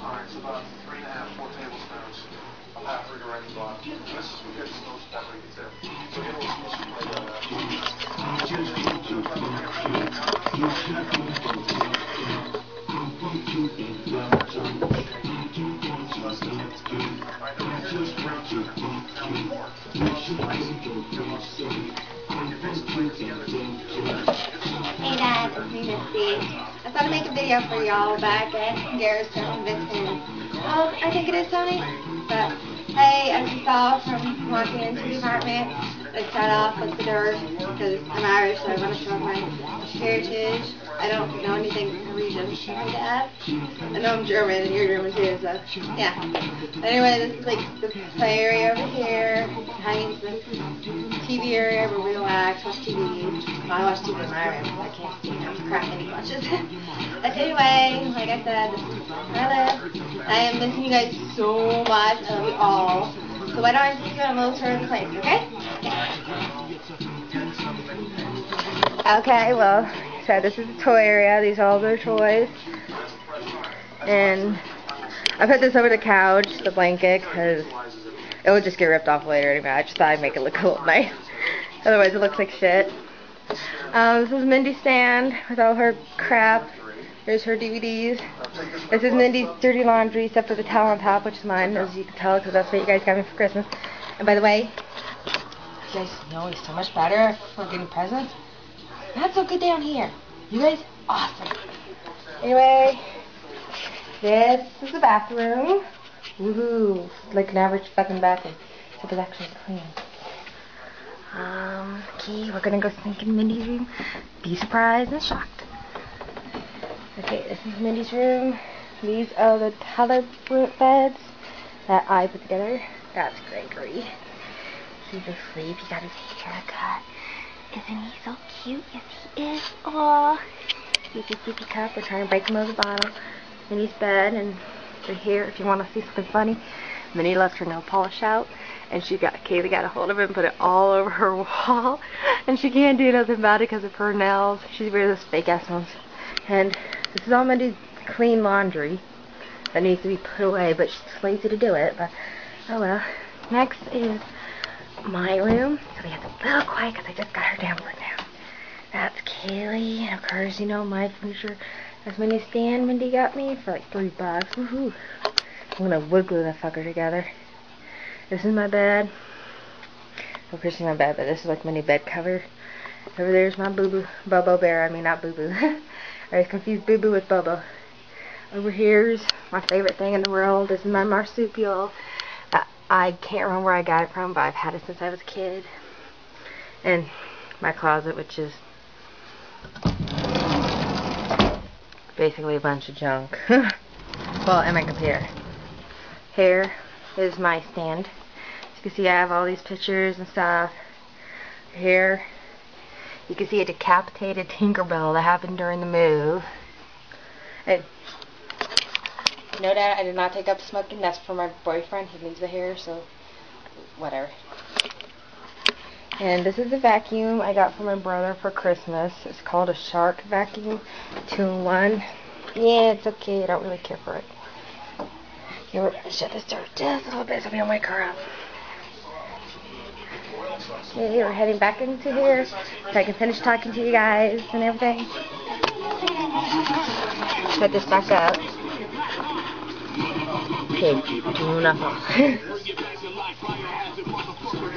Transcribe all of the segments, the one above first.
Alright, so about 3.5, 4 tablespoons of paprika right in the bottom. This is what gets the most paprika too. So get a little smush Hey guys, it's me, Misty. I thought I'd make a video for y'all back at Garrett's Convention. I think it is Tony. But hey, as you saw from walking into the apartment, let's start off with the dirt because I'm Irish, so I want to show my heritage. I don't know anything Norwegian. I know I'm German and you're German too, so yeah. Anyway, this is like the play area over here. Hanging the TV area where we relax, watch TV. I watch TV in my room, so I can't see how crap any watches. But anyway, like I said, this is where I live. I am missing you guys so much. I love you all. So why don't I take you on a little tour of the place, okay? Okay, well, so this is the toy area. These are all their toys. And I put this over the couch, the blanket, because it would just get ripped off later anyway. I just thought I'd make it look a little nice. Otherwise it looks like shit. This is Mindy's stand with all her crap. Here's her DVDs. This is Mindy's dirty laundry except for the towel on top, which is mine, as you can tell, because that's what you guys got me for Christmas. And by the way, you guys know it's so much better for getting presents. Not so good down here. You guys, awesome. Anyway, this is the bathroom. Woohoo! Like an average fucking bathroom. Except it's actually clean. Okay, we're gonna go sneak in Mindy's room. Be surprised and shocked. Okay, this is Mindy's room. These are the toddler beds that I put together. That's Gregory. He's asleep. He got his hair cut. Isn't he so cute? Yes, he is. Aww. He's a sippy cup. We're trying to break him over the bottle. Mindy's bed, and right here, if you want to see something funny, Mindy left her nail polish out, and Kaylee got a hold of it and put it all over her wall, and she can't do nothing about it because of her nails. She's wearing those fake ass ones. And this is all Mindy's clean laundry that needs to be put away, but she's lazy to do it. But oh well. Next is my room. So we have to be a little quiet because I just got her down right now. That's Kaylee, and of course, you know, my furniture. That's Mindy's stand Mindy got me for like $3. Woohoo! I'm gonna wood glue that fucker together. This is my bed. Well, this is my bed, but this is like Mindy bed cover. Over there's my boo-boo, Bobo Bear. I mean, not boo-boo. I always confused boo-boo with Bobo. Over here's my favorite thing in the world. This is my marsupial. I can't remember where I got it from, but I've had it since I was a kid. And my closet, which is basically a bunch of junk. Well, and my computer. Here is my stand. As you can see, I have all these pictures and stuff. Here, you can see a decapitated Tinkerbell that happened during the move. And no, Dad, I did not take up smoking. That's for my boyfriend. He needs the hair, so whatever. And this is a vacuum I got from my brother for Christmas. It's called a Shark vacuum, 2-in-1. Yeah, it's okay. I don't really care for it. Okay, we're gonna shut this door just a little bit so we don't wake her up. Okay, we're heading back into here so I can finish talking to you guys and everything. Shut this back up. Okay, do nothing.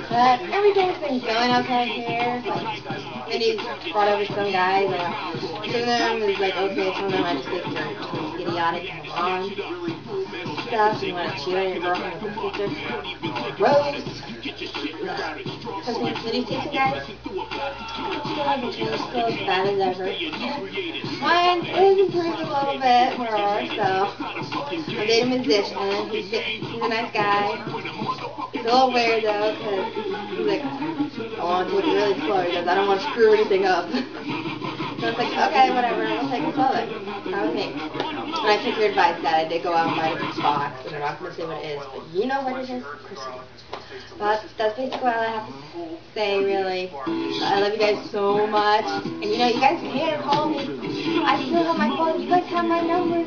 But everything's been going okay here. Like, Mindy's brought over some guys. Some of them is like okay, some of them I just think are idiotic on stuff. You want to cheer your girlfriend with a sister. Rose. Mindy's sister, guys. Still hasn't changed. Still as bad as ever. Mine is improved a little bit more, so I dated a musician. He's a nice guy. He's a little weird though, because he's like, I want to take it really slow because I don't want to screw anything up. So it's like, okay, whatever, we'll take a photo. That was me. And I took your advice, Dad. I did go out and buy a box, and I'm not going to say what it is, but you know what it is. But that's basically all I have to say, really. I love you guys so much. And you know, you guys can call me. I still have my phone. You guys have my number.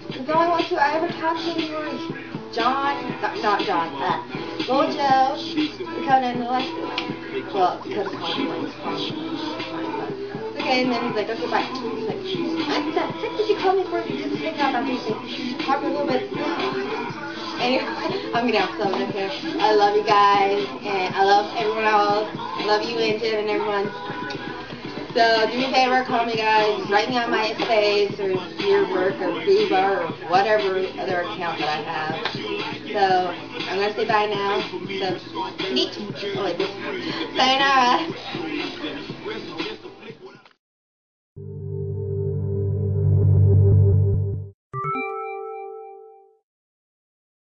The only ones who I ever talked to were John, not John, Mojo, Dakota, and Alexis. Well, Dakota's calling okay, and then he's like, okay, bye. He's like, that's it. Did you call me for just hang out after you say, talk a little bit? Anyway, I'm gonna have some here. I love you guys, and I love everyone else. I love you and Jim and everyone. So do me a favor, call me guys, write me on MySpace or Yearwork or Booba or whatever other account that I have. So I'm gonna say bye now. So, neat. Oh wait, sayonara.